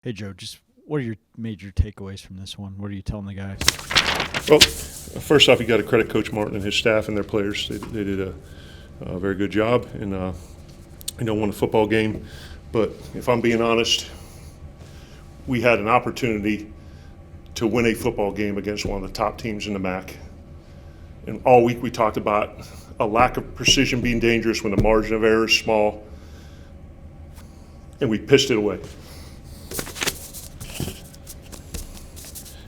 Hey, Joe, just what are your major takeaways from this one? What are you telling the guys? Well, first off, you got to credit Coach Martin and his staff and their players. They did a very good job and won the football game. But if I'm being honest, we had an opportunity to win a football game against one of the top teams in the MAC. And all week we talked about a lack of precision being dangerous when the margin of error is small, and we pitched it away.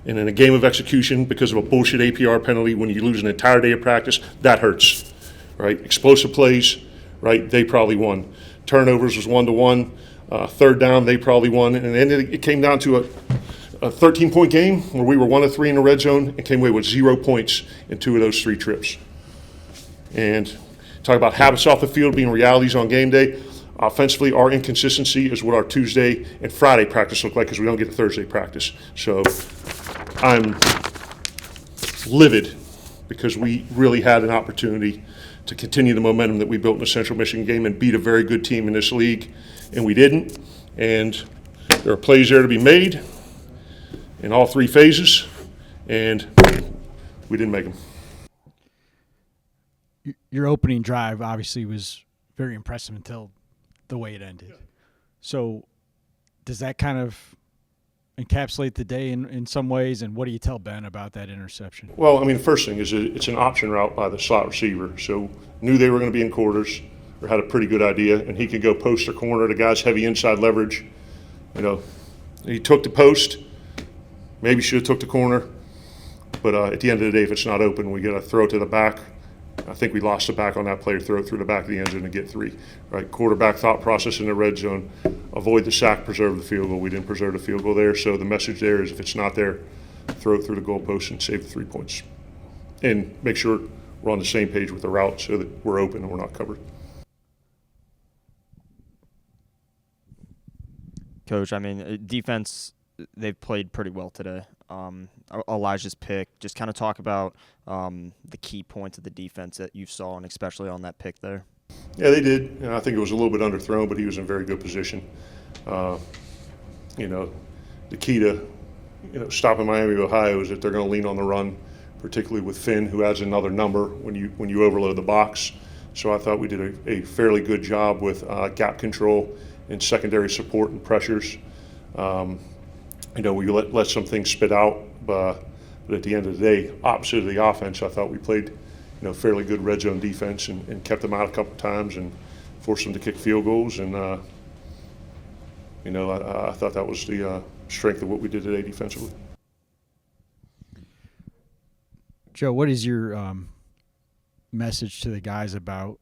And in a game of execution, because of a bullshit APR penalty, when you lose an entire day of practice, that hurts, right? Explosive plays, right? They probably won. Turnovers was 1-1. Third down, they probably won. And then it came down to a 13-point game where we were 1 of 3 in the red zone and came away with 0 points in 2 of those 3 trips. And talk about habits off the field being realities on game day. Offensively, our inconsistency is what our Tuesday and Friday practice look like because we don't get to Thursday practice. So I'm livid because we really had an opportunity to continue the momentum that we built in the Central Michigan game and beat a very good team in this league, and we didn't. And there are plays there to be made in all 3 phases, and we didn't make them. Your opening drive obviously was very impressive until the way it ended. Yeah. So does that kind of encapsulate the day in some ways, and what do you tell Ben about that interception? Well, I mean, the first thing is it's an option route by the slot receiver, so knew they were going to be in quarters or had a pretty good idea, and he could go post or corner. The guy's heavy inside leverage. You know, he took the post, maybe should have took the corner, but at the end of the day, if it's not open, we got to throw it to the back. I think we lost the back on that play, throw it through the back of the end zone to get 3. Right, quarterback thought process in the red zone, avoid the sack, preserve the field goal. We didn't preserve the field goal there, so the message there is if it's not there, throw it through the goalpost and save the 3 points. And make sure we're on the same page with the route so that we're open and we're not covered. Coach, I mean, defense, they've played pretty well today. Elijah's pick, just kind of talk about the key points of the defense that you saw, and especially on that pick there. Yeah, they did. And I think it was a little bit underthrown, but he was in very good position. The key to stopping Miami of Ohio is that they're going to lean on the run, particularly with Finn, who adds another number when you overload the box. So I thought we did a fairly good job with gap control and secondary support and pressures. We let some things spit out, but at the end of the day, opposite of the offense, I thought we played, fairly good red zone defense and kept them out a couple times and forced them to kick field goals. And, I thought that was the strength of what we did today defensively. Joe, what is your message to the guys about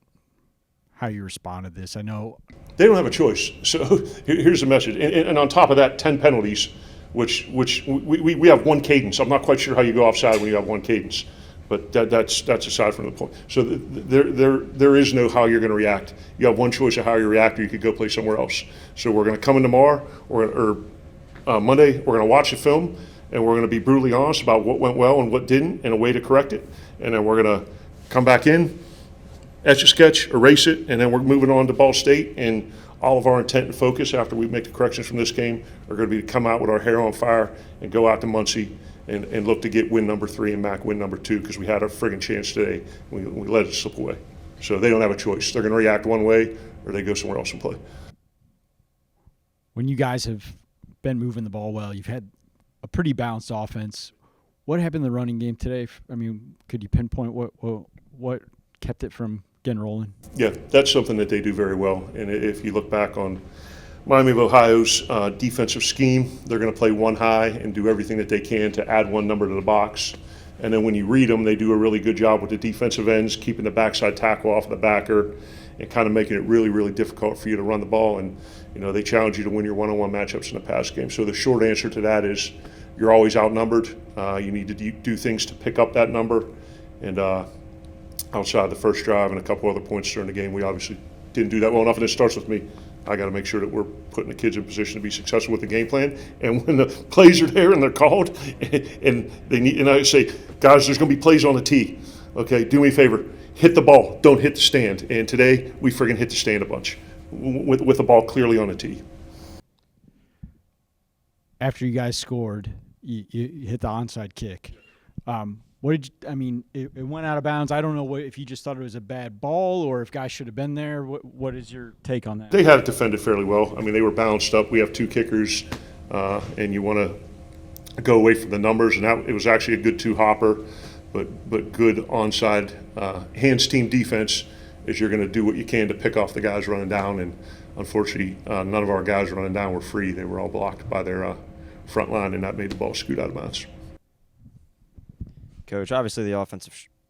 how you responded to this? I know they don't have a choice. So here's the message. And on top of that, 10 penalties, which we have one cadence. I'm not quite sure how you go offside when you have one cadence, but that's aside from the point. So there is no how you're going to react. You have one choice of how you react, or you could go play somewhere else. So we're going to come in tomorrow or Monday. We're going to watch the film, and we're going to be brutally honest about what went well and what didn't, and a way to correct it. And then we're going to come back in, etch a sketch, erase it, and then we're moving on to Ball State. And all of our intent and focus after we make the corrections from this game are going to be to come out with our hair on fire and go out to Muncie and look to get win number 3 and MAC win number 2, because we had a friggin' chance today. We let it slip away. So they don't have a choice. They're going to react one way or they go somewhere else and play. When you guys have been moving the ball well, you've had a pretty balanced offense. What happened in the running game today? I mean, could you pinpoint what kept it from getting rolling? Yeah, that's something that they do very well. And if you look back on Miami of Ohio's defensive scheme, they're going to play one high and do everything that they can to add one number to the box. And then when you read them, they do a really good job with the defensive ends, keeping the backside tackle off of the backer and kind of making it really, really difficult for you to run the ball. And, they challenge you to win your one-on-one matchups in the pass game. So the short answer to that is you're always outnumbered. You need to do things to pick up that number. And outside the first drive and a couple other points during the game, we obviously didn't do that well enough, and it starts with me. I got to make sure that we're putting the kids in position to be successful with the game plan. And when the plays are there and they're called, and they need, and I say, guys, there's going to be plays on the tee. Okay, do me a favor, hit the ball, don't hit the stand. And today we friggin' hit the stand a bunch with the ball clearly on the tee. after you guys scored, you hit the onside kick. What did you, I mean? It went out of bounds. I don't know if you just thought it was a bad ball or if guys should have been there. What is your take on that? They had it defended fairly well. I mean, they were balanced up. We have 2 kickers, and you want to go away from the numbers. And it was actually a good 2-hopper, but good onside hands team defense is you're going to do what you can to pick off the guys running down. And unfortunately, none of our guys running down were free. They were all blocked by their front line, and that made the ball scoot out of bounds. Coach, obviously the offense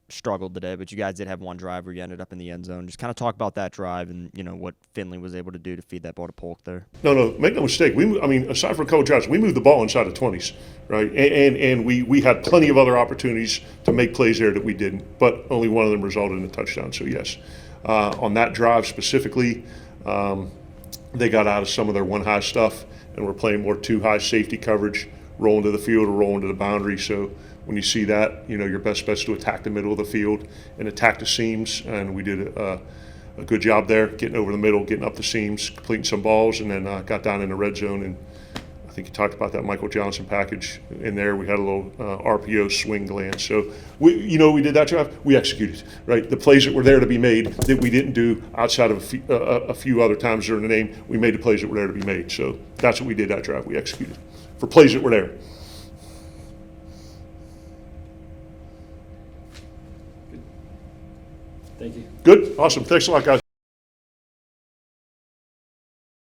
struggled today, but you guys did have one drive where you ended up in the end zone. Just kind of talk about that drive and, what Finley was able to do to feed that ball to Polk there. No, make no mistake. Aside from a couple drives, we moved the ball inside the 20s, right? And we had plenty of other opportunities to make plays there that we didn't, but only one of them resulted in a touchdown. So, yes. On that drive specifically, they got out of some of their one-high stuff and were playing more 2-high safety coverage, rolling to the field or rolling to the boundary. So when you see that, your best bet's to attack the middle of the field and attack the seams. And we did a good job there, getting over the middle, getting up the seams, completing some balls, and then got down in the red zone. And I think you talked about that Michael Johnson package in there. We had a little RPO swing glance. So we did that drive. We executed, right? The plays that were there to be made that we didn't do outside of a few other times during the game, we made the plays that were there to be made. So that's what we did that drive. We executed for plays that were there. Thank you. Good, awesome. Thanks a lot, guys.